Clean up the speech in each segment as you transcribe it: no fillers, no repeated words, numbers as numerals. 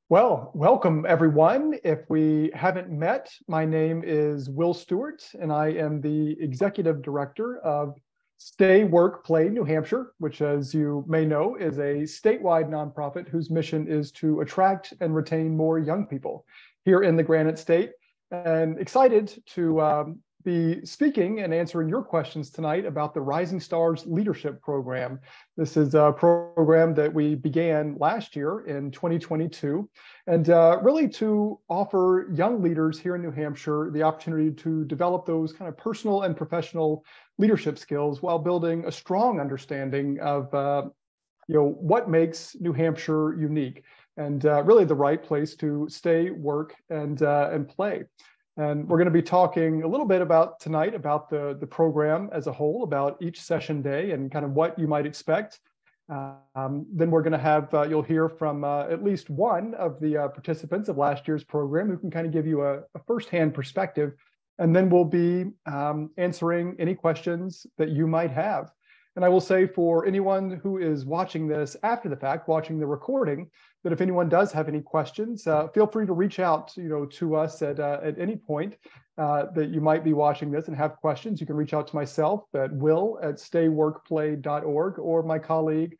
Well, welcome everyone. If we haven't met, my name is Will Stewart, and I am the Executive Director of Stay, Work, Play New Hampshire, which, as you may know, is a statewide nonprofit whose mission is to attract and retain more young people here in the Granite State. And excited to be speaking and answering your questions tonight about the Rising Stars Leadership Program. This is a program that we began last year in 2022, and really to offer young leaders here in New Hampshire the opportunity to develop those kind of personal and professional leadership skills while building a strong understanding of what makes New Hampshire unique and really the right place to stay, work, and play. And we're going to be talking a little bit about tonight about the program as a whole, about each session day and kind of what you might expect. Then we're going to have, you'll hear from at least one of the participants of last year's program who can kind of give you a firsthand perspective. And then we'll be answering any questions that you might have. And I will say for anyone who is watching this after the fact, watching the recording, that if anyone does have any questions, feel free to reach out, to us at any point that you might be watching this and have questions. You can reach out to myself at will@stayworkplay.org or my colleague,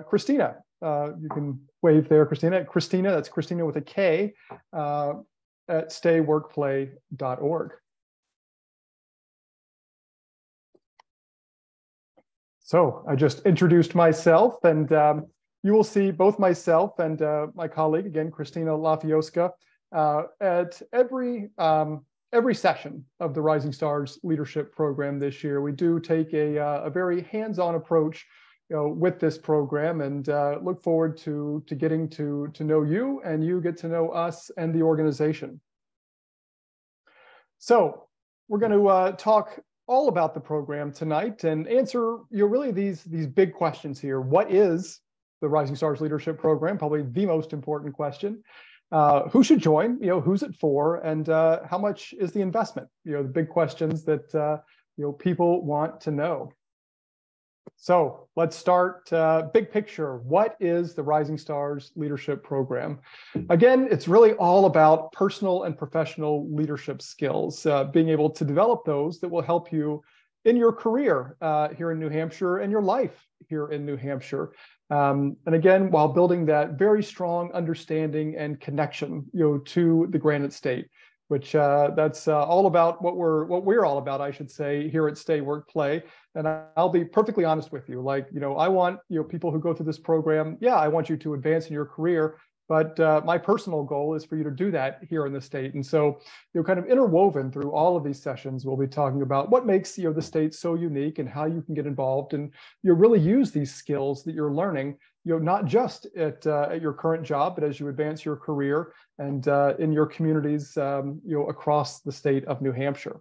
Christina. You can wave there, Christina. Christina, that's Christina with a K, at stayworkplay.org. So I just introduced myself, and you will see both myself and my colleague, again, Christina Lafioska, at every session of the Rising Stars Leadership Program this year. We do take a very hands-on approach with this program, and look forward to getting to know you, and you get to know us and the organization. So we're going to talk all about the program tonight and answer really these big questions here. What is the Rising Stars Leadership Program? Probably the most important question. Who should join? Who's it for? And how much is the investment? The big questions that people want to know. So let's start big picture. What is the Rising Stars Leadership Program? Again, it's really all about personal and professional leadership skills, being able to develop those that will help you in your career here in New Hampshire and your life here in New Hampshire. And again, while building that very strong understanding and connection, to the Granite State, which that's all about what we're all about, I should say, here at Stay, Work, Play. And I'll be perfectly honest with you. I want people who go through this program. Yeah, I want you to advance in your career, but my personal goal is for you to do that here in the state. And so, kind of interwoven through all of these sessions, we'll be talking about what makes the state so unique and how you can get involved and really use these skills that you're learning. Not just at your current job, but as you advance your career and in your communities, across the state of New Hampshire.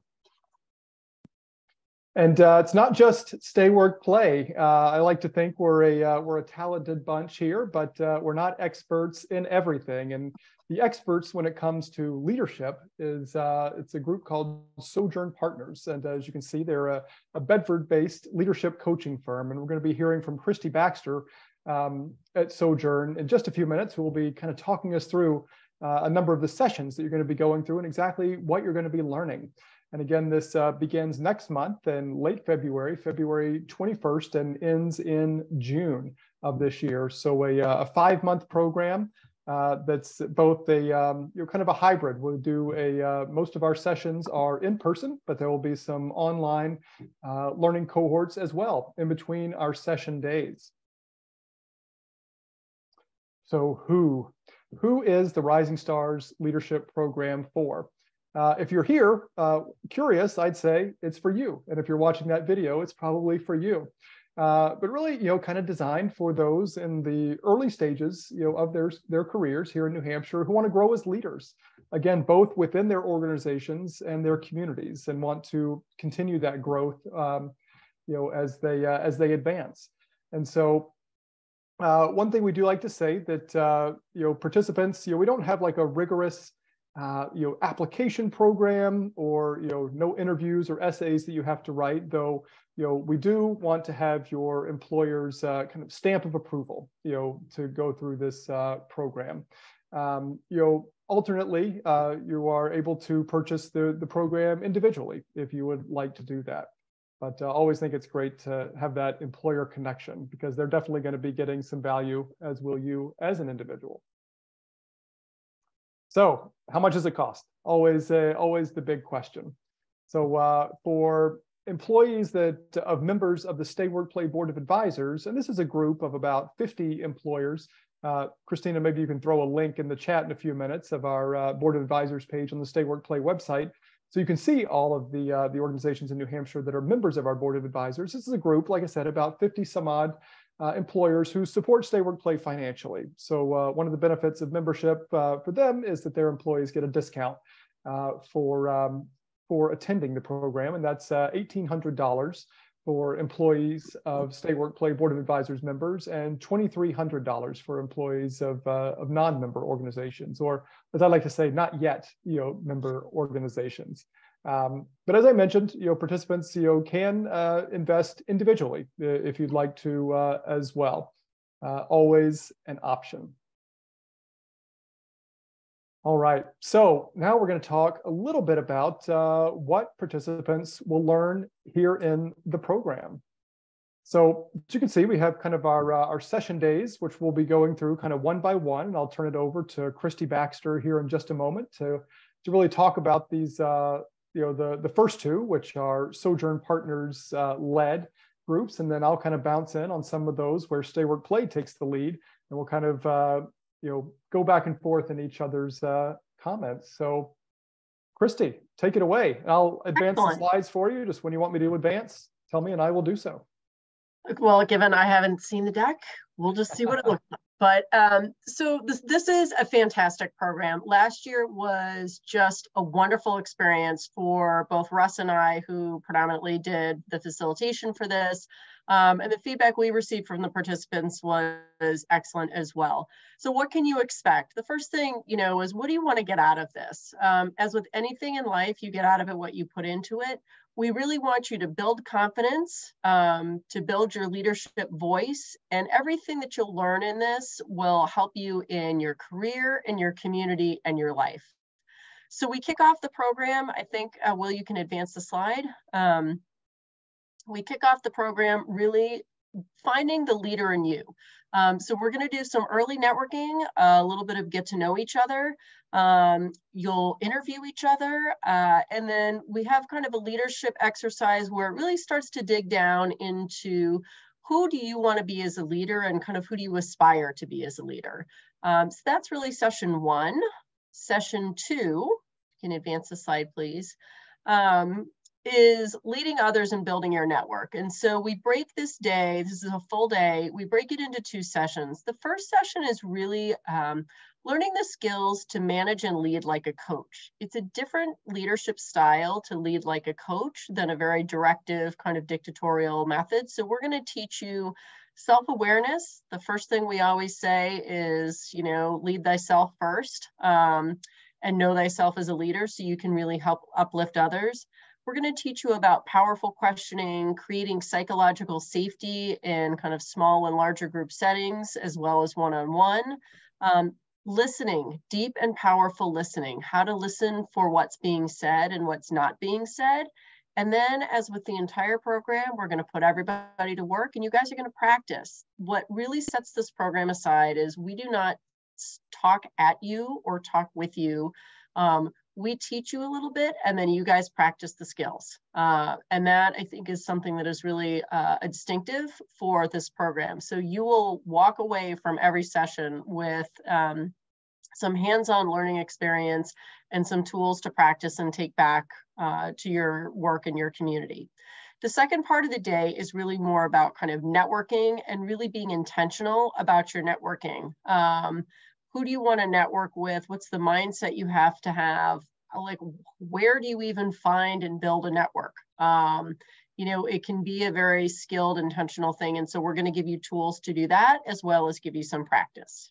And it's not just stay, work, play. I like to think we're a talented bunch here, but we're not experts in everything. And the experts when it comes to leadership is it's a group called Sojourn Partners. And as you can see, they're a Bedford-based leadership coaching firm. And we're going to be hearing from Christy Baxter at Sojourn in just a few minutes, who will be kind of talking us through a number of the sessions that you're going to be going through and exactly what you're going to be learning. And again, this begins next month in late February, February 21st, and ends in June of this year. So a 5-month program that's both a kind of a hybrid. We'll do most of our sessions are in person, but there will be some online learning cohorts as well in between our session days. So who is the Rising Stars Leadership Program for? If you're here curious, I'd say it's for you. And if you're watching that video, it's probably for you. But really, kind of designed for those in the early stages, of their careers here in New Hampshire who want to grow as leaders. Again, both within their organizations and their communities, and want to continue that growth, as they advance. And so, one thing we do like to say that participants, we don't have like a rigorous application program, or no interviews or essays that you have to write, though we do want to have your employer's kind of stamp of approval to go through this program. Alternately, you are able to purchase the program individually if you would like to do that. But always think it's great to have that employer connection, because they're definitely going to be getting some value, as will you as an individual. So how much does it cost? Always the big question. So for employees of members of the Stay Work Play Board of Advisors, and this is a group of about 50 employers. Christina, maybe you can throw a link in the chat in a few minutes of our Board of Advisors page on the Stay Work Play website, so you can see all of the organizations in New Hampshire that are members of our Board of Advisors. This is a group, like I said, about 50 some odd employers who support Stay Work Play financially. So one of the benefits of membership for them is that their employees get a discount for attending the program, and that's $1,800 for employees of Stay Work Play Board of Advisors members, and $2,300 for employees of non-member organizations, or as I like to say, not yet member organizations. But as I mentioned, participants can invest individually if you'd like to as well. Always an option. All right, so now we're going to talk a little bit about what participants will learn here in the program. So as you can see, we have kind of our session days, which we'll be going through kind of one by one. And I'll turn it over to Christy Baxter here in just a moment to really talk about these, the first two, which are Sojourn Partners led groups. And then I'll kind of bounce in on some of those where Stay Work Play takes the lead. And we'll kind of go back and forth in each other's comments. So Christy, take it away. I'll advance the slides for you. Just when you want me to advance, tell me and I will do so. Well, given I haven't seen the deck, we'll just see what it looks like. But so this is a fantastic program. Last year was just a wonderful experience for both Russ and I, who predominantly did the facilitation for this. And the feedback we received from the participants was excellent as well. So what can you expect? The first thing, is what do you want to get out of this? As with anything in life, you get out of it what you put into it. We really want you to build confidence, to build your leadership voice, and everything that you'll learn in this will help you in your career, in your community, and your life. So we kick off the program. I think, Will, you can advance the slide. We kick off the program really finding the leader in you. So we're going to do some early networking, a little bit of get to know each other. You'll interview each other, and then we have kind of a leadership exercise where it really starts to dig down into who do you want to be as a leader, and kind of who do you aspire to be as a leader. So that's really session one. Session two, you can advance the slide, please, is leading others and building your network. And so we break this day, this is a full day, we break it into two sessions. The first session is really learning the skills to manage and lead like a coach. It's a different leadership style to lead like a coach than a very directive kind of dictatorial method. So we're going to teach you self-awareness. The first thing we always say is, lead thyself first, and know thyself as a leader so you can really help uplift others. We're going to teach you about powerful questioning, creating psychological safety in kind of small and larger group settings, as well as one-on-one. Listening, deep and powerful listening, how to listen for what's being said and what's not being said. And then, as with the entire program, we're going to put everybody to work, and you guys are going to practice. What really sets this program aside is we do not talk at you or talk with you. We teach you a little bit, and then you guys practice the skills. And that, I think, is something that is really distinctive for this program. So you will walk away from every session with some hands-on learning experience and some tools to practice and take back to your work in your community. The second part of the day is really more about kind of networking and really being intentional about your networking. Who do you want to network with? What's the mindset you have to have? Like, where do you even find and build a network? It can be a very skilled, intentional thing. And so we're going to give you tools to do that, as well as give you some practice.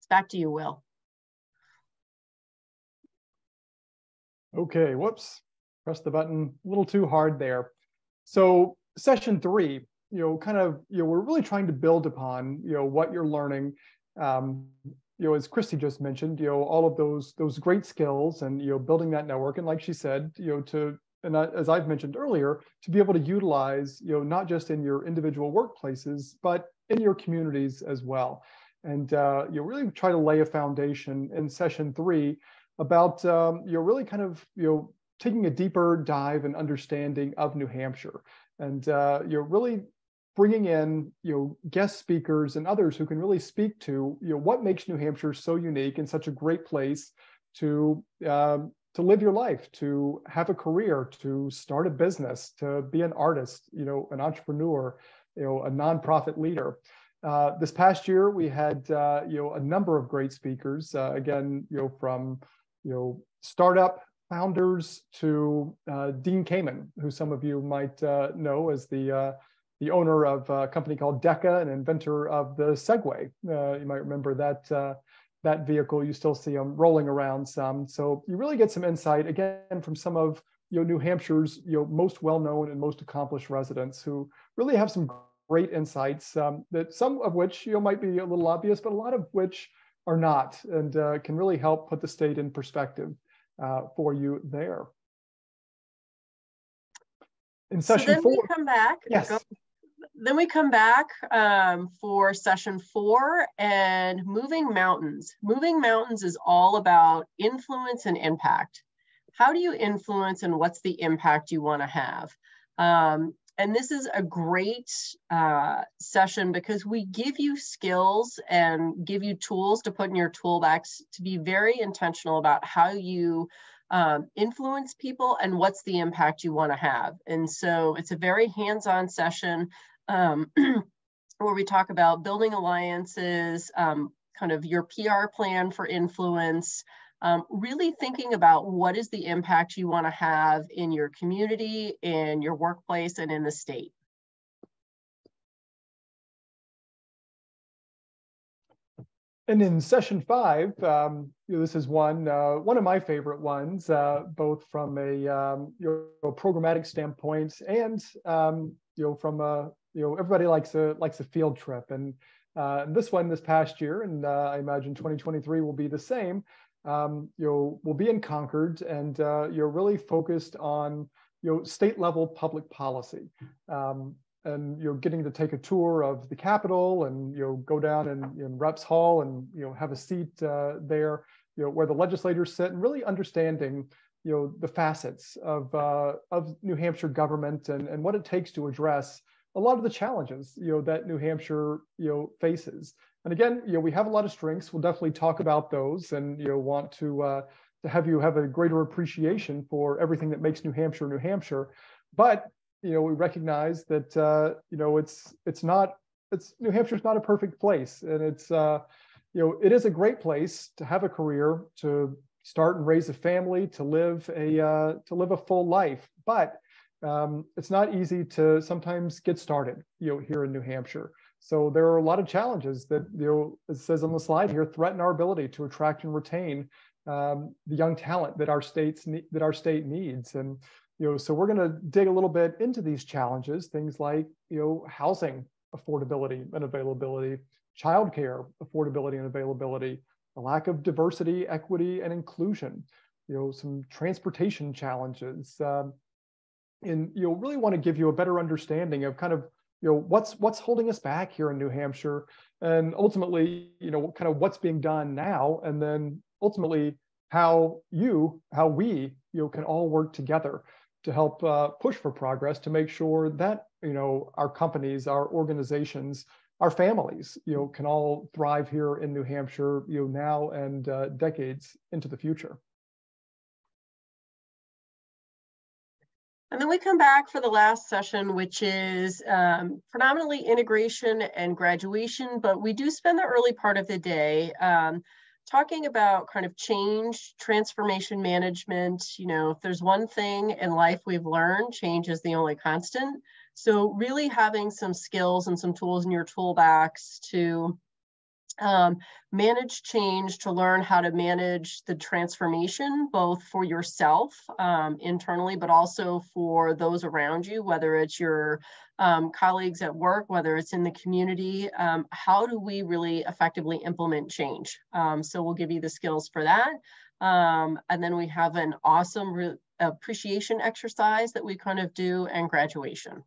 It's back to you, Will. Okay, whoops, press the button a little too hard there. So session 3, we're really trying to build upon, what you're learning. As Christy just mentioned, all of those great skills and, building that network. And like she said, as I've mentioned earlier, to be able to utilize, not just in your individual workplaces, but in your communities as well. And you really try to lay a foundation in session 3 about really kind of taking a deeper dive and understanding of New Hampshire, and you're really bringing in guest speakers and others who can really speak to what makes New Hampshire so unique and such a great place to live your life, to have a career, to start a business, to be an artist, an entrepreneur, a nonprofit leader. This past year, we had a number of great speakers. Again, from startup founders to Dean Kamen, who some of you might know as the owner of a company called DECA, an inventor of the Segway. You might remember that vehicle. You still see them rolling around some. So you really get some insight again from some of New Hampshire's most well-known and most accomplished residents who really have some great insights, that some of which might be a little obvious, but a lot of which are not, and can really help put the state in perspective for you there. In session 4, we come back. Yes. Then we come back for session 4 and moving mountains. Moving mountains is all about influence and impact. How do you influence and what's the impact you want to have? And this is a great session because we give you skills and give you tools to put in your toolbox to be very intentional about how you influence people and what's the impact you want to have. And so it's a very hands-on session where we talk about building alliances, kind of your PR plan for influence, really thinking about what is the impact you want to have in your community, in your workplace, and in the state. And in session 5, this is one of my favorite ones, both from a programmatic standpoint and from a everybody likes a field trip, and this past year, and I imagine 2023 will be the same. We'll be in Concord, and you're really focused on state level public policy, and you're getting to take a tour of the Capitol, and go down in Reps Hall, and have a seat there, where the legislators sit, and really understanding the facets of New Hampshire government and what it takes to address a lot of the challenges that New Hampshire faces. And again, we have a lot of strengths. We'll definitely talk about those, and want to have you have a greater appreciation for everything that makes New Hampshire New Hampshire. But we recognize that New Hampshire's not a perfect place, and it is a great place to have a career, to start and raise a family, to live a full life. But it's not easy to sometimes get started, here in New Hampshire. So there are a lot of challenges that, it says on the slide here, threaten our ability to attract and retain the young talent that our state needs. And so we're going to dig a little bit into these challenges, things like housing affordability and availability, childcare affordability and availability, a lack of diversity, equity, and inclusion, some transportation challenges. And really want to give you a better understanding of kind of what's holding us back here in New Hampshire, and ultimately kind of what's being done now, and then ultimately how we can all work together to help push for progress, to make sure that our companies, our organizations, our families can all thrive here in New Hampshire now and decades into the future. And then we come back for the last session, which is predominantly integration and graduation, but we do spend the early part of the day talking about kind of change, transformation management. If there's one thing in life we've learned, change is the only constant. So really having some skills and some tools in your toolbox to Manage change to learn how to manage the transformation, both for yourself internally, but also for those around you, whether it's your colleagues at work, whether it's in the community. How do we really effectively implement change? So we'll give you the skills for that. And then we have an awesome appreciation exercise that we kind of do, and graduation.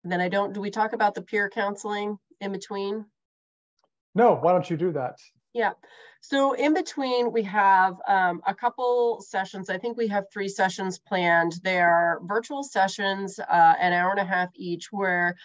And then do we talk about the peer counseling in between? No, why don't you do that? Yeah, so in between we have a couple sessions. I think we have 3 sessions planned. They are virtual sessions, an hour and a half each, where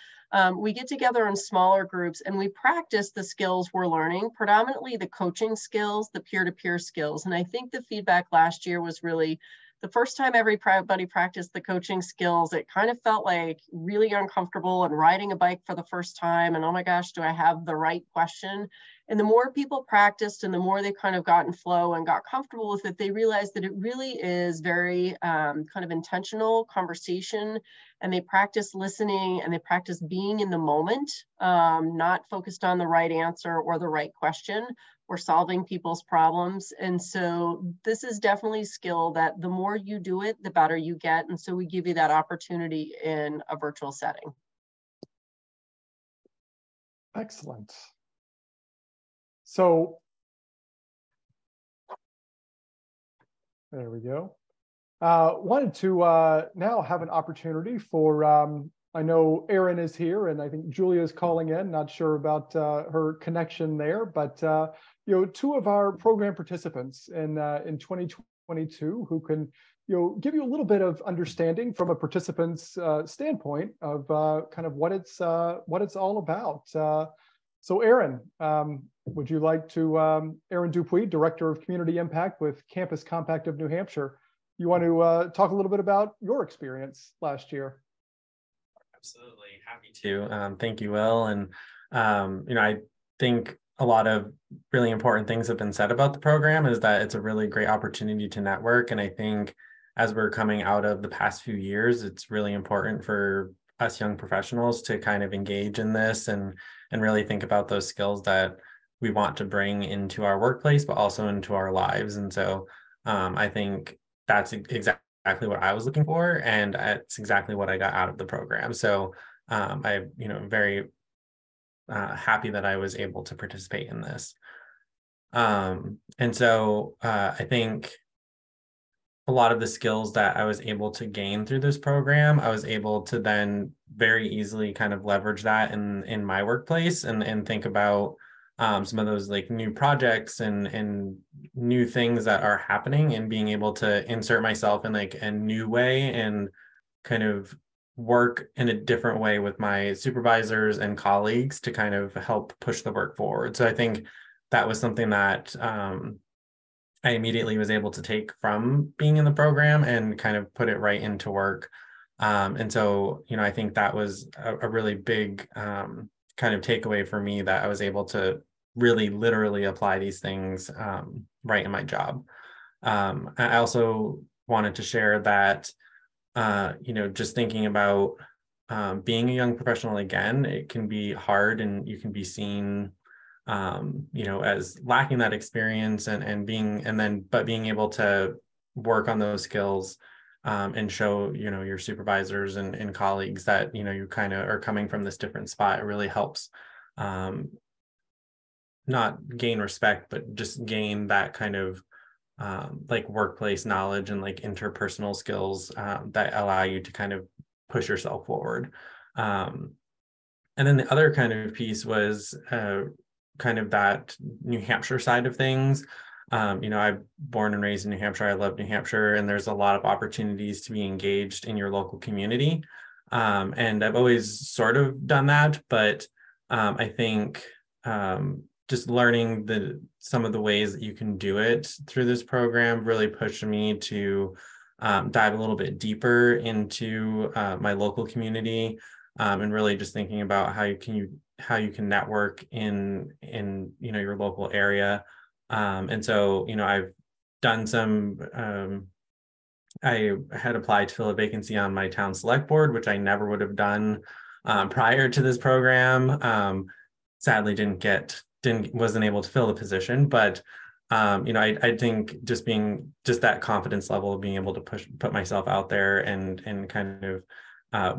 we get together in smaller groups and we practice the skills we're learning, predominantly the coaching skills, the peer-to-peer skills. And I think the feedback last year was really, the first time everybody practiced the coaching skills, it kind of felt like really uncomfortable, and riding a bike for the first time, and oh my gosh, do I have the right question? And the more people practiced and the more they kind of got in flow and got comfortable with it, they realized that it really is very kind of intentional conversation, and they practice listening and they practice being in the moment, not focused on the right answer or the right question, or solving people's problems. And so this is definitely a skill that the more you do it, the better you get. And so we give you that opportunity in a virtual setting. Excellent. So there we go. Wanted to now have an opportunity for, I know Erin is here, and I think Julia is calling in. Not sure about her connection there, but you know, 2 of our program participants in 2022 who can, you know, give you a little bit of understanding from a participant's standpoint of kind of what it's all about. So Erin, would you like to, Erin Dupuy, Director of Community Impact with Campus Compact of New Hampshire, you want to talk a little bit about your experience last year? Absolutely, happy to. Thank you, Will. And you know, I think a lot of really important things have been said about the program, is that it's a really great opportunity to network. And I think as we're coming out of the past few years, it's really important for us young professionals to kind of engage in this and really think about those skills that we want to bring into our workplace, but also into our lives. And so I think that's exactly what I was looking for, and it's exactly what I got out of the program. So I, you know, very happy that I was able to participate in this. And so I think a lot of the skills that I was able to gain through this program, I was able to then very easily kind of leverage that in my workplace and think about some of those like new projects and new things that are happening, and being able to insert myself in like a new way and kind of work in a different way with my supervisors and colleagues to kind of help push the work forward. So I think that was something that I immediately was able to take from being in the program and kind of put it right into work. And so, you know, I think that was a really big kind of takeaway for me, that I was able to really literally apply these things right in my job. I also wanted to share that, you know, just thinking about being a young professional again, it can be hard, and you can be seen you know, as lacking that experience but being able to work on those skills and show, you know, your supervisors and colleagues that, you know, you kind of are coming from this different spot. It really helps not gain respect, but just gain that kind of like workplace knowledge and like interpersonal skills that allow you to kind of push yourself forward. And then the other kind of piece was kind of that New Hampshire side of things. You know, I'm born and raised in New Hampshire. I love New Hampshire, and there's a lot of opportunities to be engaged in your local community. And I've always sort of done that, but I think just learning some of the ways that you can do it through this program really pushed me to dive a little bit deeper into my local community, and really just thinking about how you can network in you know, your local area. And so, you know, I've done some I had applied to fill a vacancy on my town select board, which I never would have done prior to this program. Sadly, wasn't able to fill the position, but I think just that confidence level of being able to put myself out there and kind of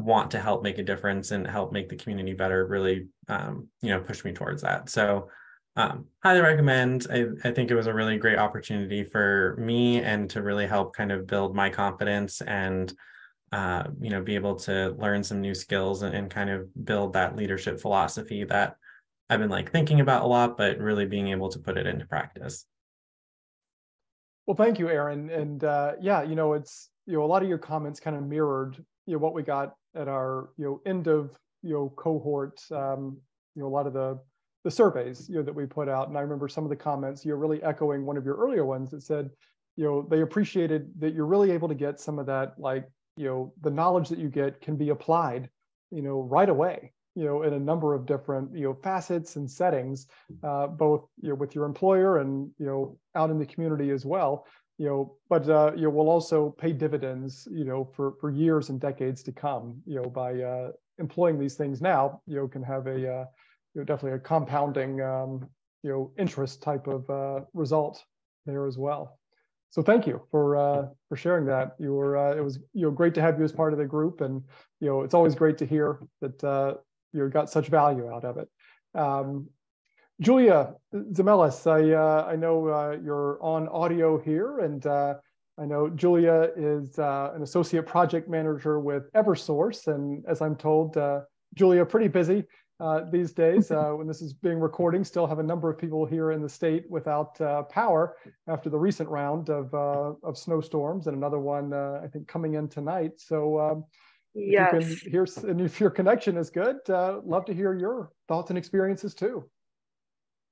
want to help make a difference and help make the community better really pushed me towards that. So highly recommend. I think it was a really great opportunity for me and to really help kind of build my confidence and be able to learn some new skills and kind of build that leadership philosophy that I've been thinking about a lot, but really being able to put it into practice. Well, thank you, Aaron. And yeah, it's, a lot of your comments kind of mirrored, what we got at our, end of, cohort, a lot of the surveys, that we put out. And I remember some of the comments, you're really echoing one of your earlier ones that said, they appreciated that you're really able to get some of that, the knowledge that you get can be applied, right away, in a number of different, facets and settings, both, with your employer and, out in the community as well, but will also pay dividends, for years and decades to come, by employing these things now, can have a, definitely a compounding, interest type of result there as well. So thank you for sharing that. It was great to have you as part of the group, and it's always great to hear that you got such value out of it. Julia Zemelis, I know you're on audio here, and I know Julia is an associate project manager with Eversource, and as I'm told, Julia, pretty busy these days. When this is being recording, still have a number of people here in the state without power after the recent round of snowstorms, and another one I think coming in tonight. So yes. If you can hear, and if your connection is good, love to hear your thoughts and experiences too.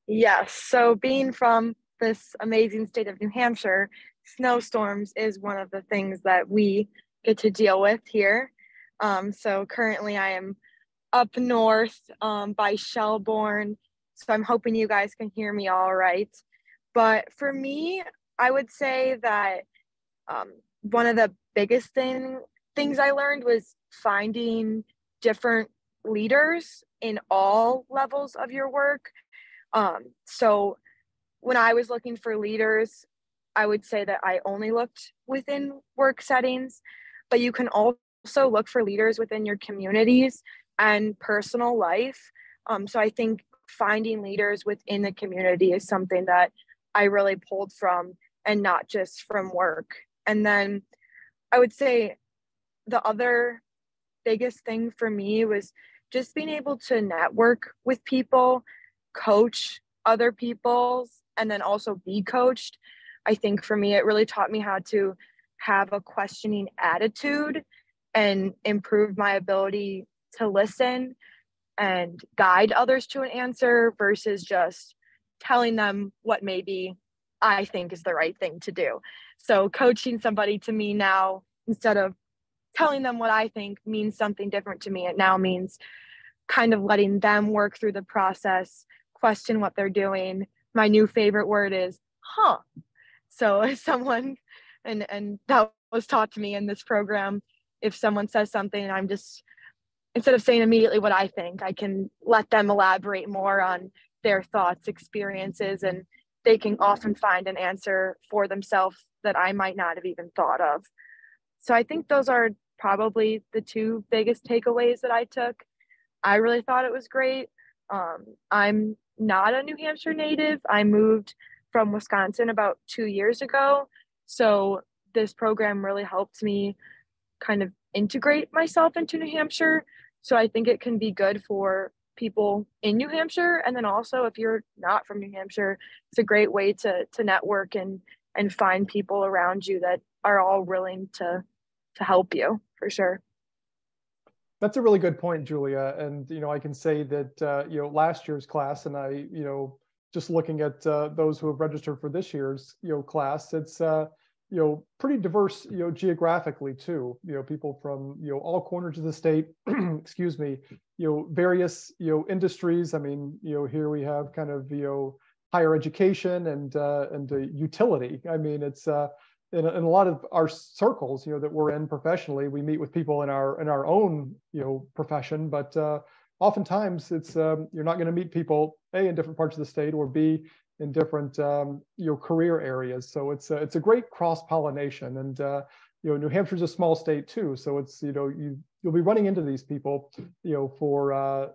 Yes, so being from this amazing state of New Hampshire, snowstorms is one of the things that we get to deal with here. So currently I am up north by Shelbourne, so I'm hoping you guys can hear me all right. But for me, I would say that one of the biggest things I learned was finding different leaders in all levels of your work. So when I was looking for leaders, I would say that I only looked within work settings, but you can also look for leaders within your communities and personal life. So I think finding leaders within the community is something that I really pulled from, and not just from work. And then I would say the other biggest thing for me was just being able to network with people, coach other people's, and then also be coached. I think for me, it really taught me how to have a questioning attitude and improve my ability to listen and guide others to an answer versus just telling them what maybe I think is the right thing to do. So coaching somebody to me now, instead of telling them what I think, means something different to me. It now means kind of letting them work through the process, question what they're doing. My new favorite word is, huh. So if someone, and that was taught to me in this program, if someone says something and I'm just, instead of saying immediately what I think, I can let them elaborate more on their thoughts, experiences, and they can often find an answer for themselves that I might not have even thought of. So I think those are probably the two biggest takeaways that I took. I really thought it was great. I'm not a New Hampshire native. I moved from Wisconsin about 2 years ago. So this program really helped me kind of integrate myself into New Hampshire. So I think it can be good for people in New Hampshire. And then also if you're not from New Hampshire, it's a great way to network and find people around you that are all willing to help you, for sure. That's a really good point, Julia. And, I can say that, last year's class, and I, just looking at those who have registered for this year's, class, it's, pretty diverse, geographically too, people from, all corners of the state, excuse me, various, industries. I mean, here we have kind of, higher education and utility. I mean, it's, in a lot of our circles, that we're in professionally, we meet with people in our own, profession, but oftentimes it's you're not going to meet people A, in different parts of the state, or B, in different career areas. So it's a great cross pollination, and New Hampshire's a small state too, so it's you'll be running into these people for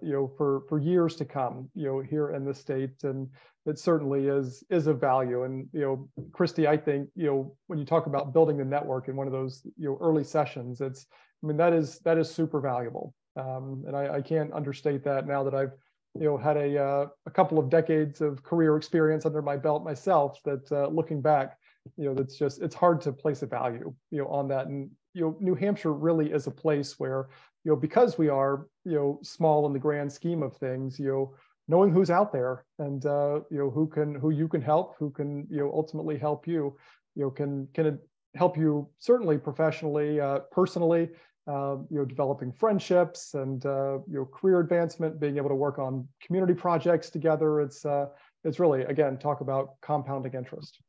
years to come here in the state, and it certainly is of value. And Christy, I think when you talk about building the network in one of those early sessions, that is super valuable, and I can't understate that now that I've had a couple of decades of career experience under my belt myself, that looking back, it's hard to place a value on that. And New Hampshire really is a place where because we are small in the grand scheme of things, knowing who's out there, and who you can help, who can ultimately help you, can help you certainly professionally, personally, developing friendships, and career advancement, being able to work on community projects together. It's really, again, talk about compounding interest.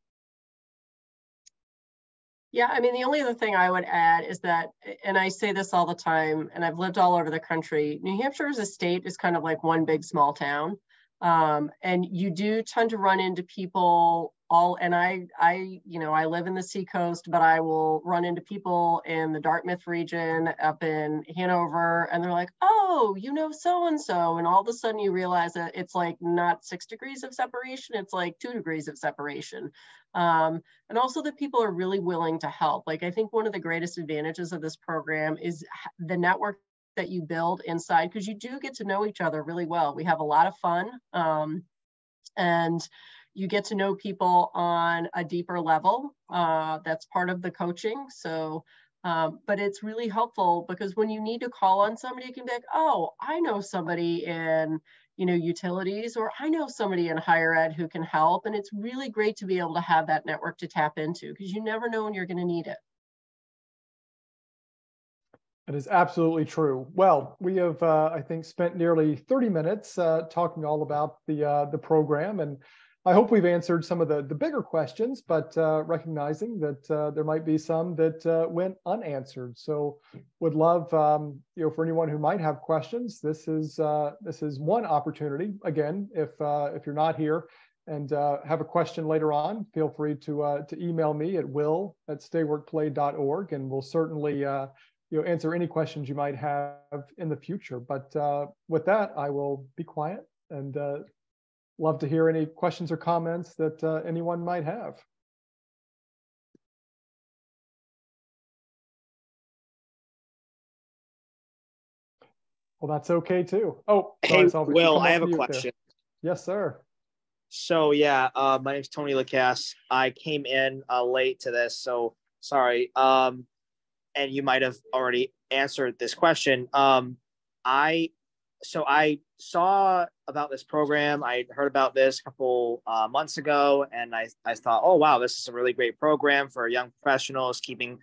Yeah, I mean, the only other thing I would add is that, and I say this all the time, and I've lived all over the country, New Hampshire as a state is kind of like one big small town. And you do tend to run into people and I live in the Seacoast, but I will run into people in the Dartmouth region, up in Hanover, and they're like, oh, so-and-so. And all of a sudden you realize that it's like not 6 degrees of separation, it's like 2 degrees of separation. And also that people are really willing to help. Like, I think one of the greatest advantages of this program is the network that you build inside, because you do get to know each other really well. We have a lot of fun, and you get to know people on a deeper level. That's part of the coaching. So, but it's really helpful, because when you need to call on somebody, you can be like, oh, I know somebody in utilities, or I know somebody in higher ed who can help. And it's really great to be able to have that network to tap into, because you never know when you're going to need it. That is absolutely true. Well, we have, I think, spent nearly 30 minutes talking all about the program, and I hope we've answered some of the bigger questions, but recognizing that there might be some that went unanswered. So, would love, for anyone who might have questions, this is one opportunity. Again, if you're not here and have a question later on, feel free to email me at will@stayworkplay.org, and we'll certainly answer any questions you might have in the future. But with that, I will be quiet and love to hear any questions or comments that anyone might have. Well, that's okay too. Oh, sorry, hey, Will, I have a question. There. Yes, sir. So yeah, my name's Tony Lacasse. I came in late to this, so sorry. And you might have already answered this question. I saw about this program. I heard about this a couple months ago, and I thought, oh wow, this is a really great program for young professionals, keeping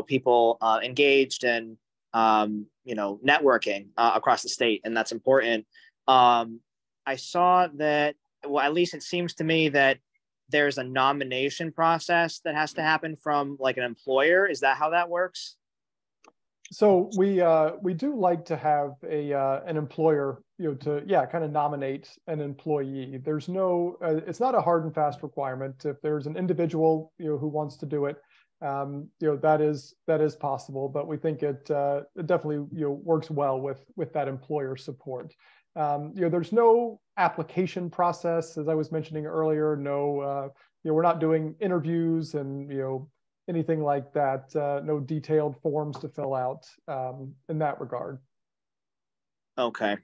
people engaged and networking across the state, and that's important. I saw that, well, at least it seems to me that there's a nomination process that has to happen from like an employer. Is that how that works? So we do like to have an employer, to kind of nominate an employee. There's no, it's not a hard and fast requirement. If there's an individual who wants to do it, that is possible. But we think it definitely works well with that employer support. There's no application process, as I was mentioning earlier. No, we're not doing interviews and anything like that. No detailed forms to fill out in that regard. Okay.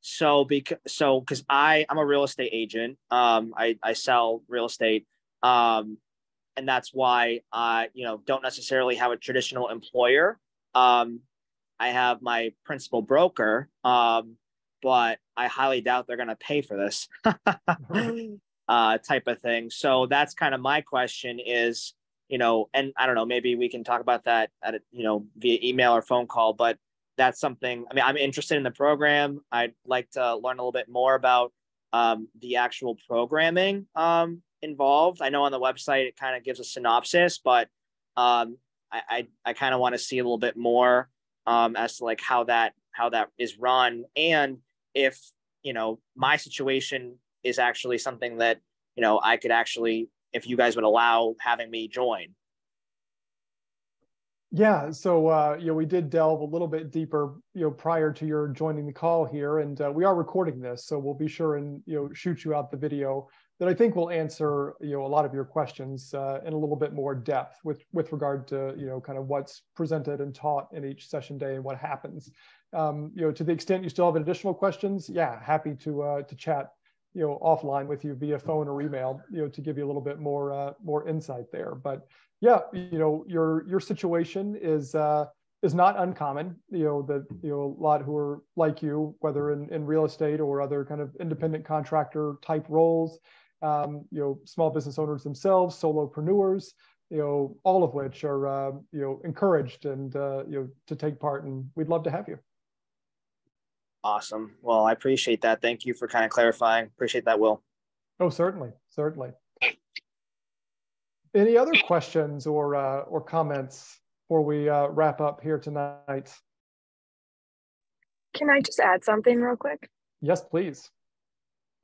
So because I'm a real estate agent, I sell real estate, and that's why I don't necessarily have a traditional employer. I have my principal broker, but I highly doubt they're going to pay for this type of thing. So that's kind of my question is, and I don't know, maybe we can talk about that at via email or phone call, but that's something, I mean, I'm interested in the program. I'd like to learn a little bit more about the actual programming involved. I know on the website it kind of gives a synopsis, but I kind of want to see a little bit more as to like how that is run, and if my situation is actually something that I could actually, if you guys would allow having me join. Yeah, so we did delve a little bit deeper, prior to your joining the call here, and we are recording this, so we'll be sure and shoot you out the video that I think will answer a lot of your questions in a little bit more depth with regard to kind of what's presented and taught in each session day and what happens. To the extent you still have additional questions, yeah, happy to chat offline with you via phone or email to give you a little bit more insight there. But yeah, your situation is not uncommon. That a lot who are like you, whether in real estate or other kind of independent contractor type roles, small business owners themselves, solopreneurs, all of which are encouraged and to take part, and we'd love to have you. Awesome. Well, I appreciate that. Thank you for kind of clarifying. Appreciate that, Will. Oh, certainly, certainly. Any other questions or comments before we wrap up here tonight? Can I just add something real quick? Yes, please.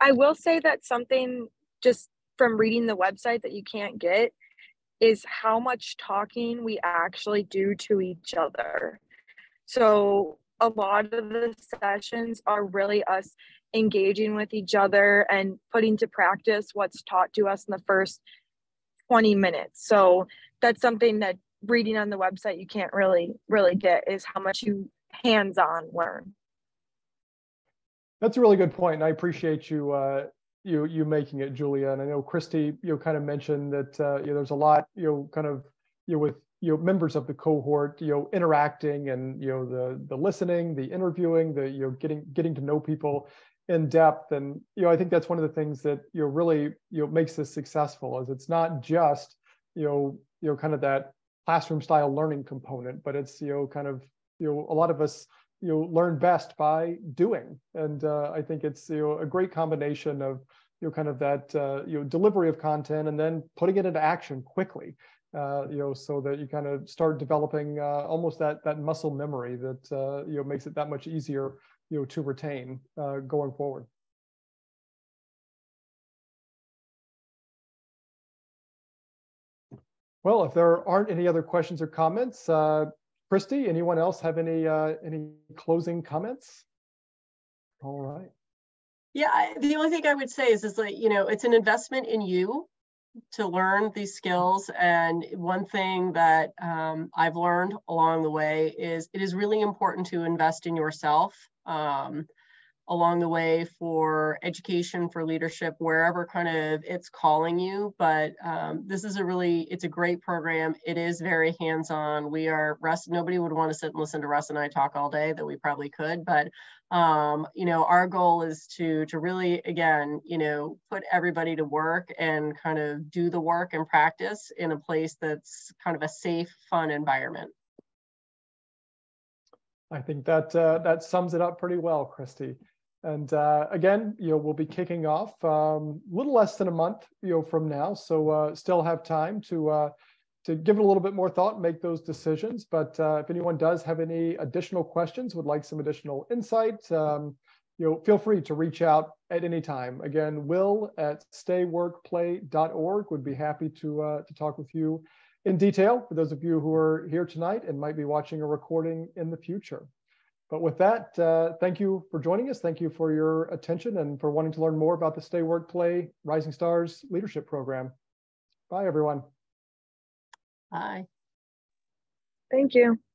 I will say that something just from reading the website that you can't get is how much talking we actually do to each other. So a lot of the sessions are really us engaging with each other and putting to practice what's taught to us in the first 20 minutes. So that's something that reading on the website you can't really get, is how much you hands-on learn. That's a really good point, and I appreciate you you making it, Julia. And I know Christy, kind of mentioned that there's a lot kind of with members of the cohort interacting, and the listening, the interviewing, the getting to know people in depth. And I think that's one of the things that really makes this successful, is it's not just kind of that classroom style learning component, but it's kind of a lot of us learn best by doing. And I think it's a great combination of kind of that delivery of content and then putting it into action quickly, so that you kind of start developing almost that muscle memory that makes it that much easier to retain going forward. Well, if there aren't any other questions or comments, Christy, anyone else have any closing comments? All right. Yeah, the only thing I would say is like, it's an investment in you to learn these skills. And one thing that I've learned along the way is it is really important to invest in yourself along the way, for education, for leadership, wherever kind of it's calling you. But this is it's a great program. It is very hands-on. Nobody would want to sit and listen to Russ and I talk all day, that we probably could, but our goal is to really, again, put everybody to work and kind of do the work and practice in a place that's kind of a safe, fun environment. I think that sums it up pretty well, Christy. And again, we'll be kicking off a little less than a month, from now. So still have time to give it a little bit more thought and make those decisions. But if anyone does have any additional questions, would like some additional insight, feel free to reach out at any time. Again, will@stayworkplay.org would be happy to talk with you in detail, for those of you who are here tonight and might be watching a recording in the future. But with that, thank you for joining us. Thank you for your attention and for wanting to learn more about the Stay Work Play Rising Stars Leadership Program. Bye, everyone. Bye. Thank you.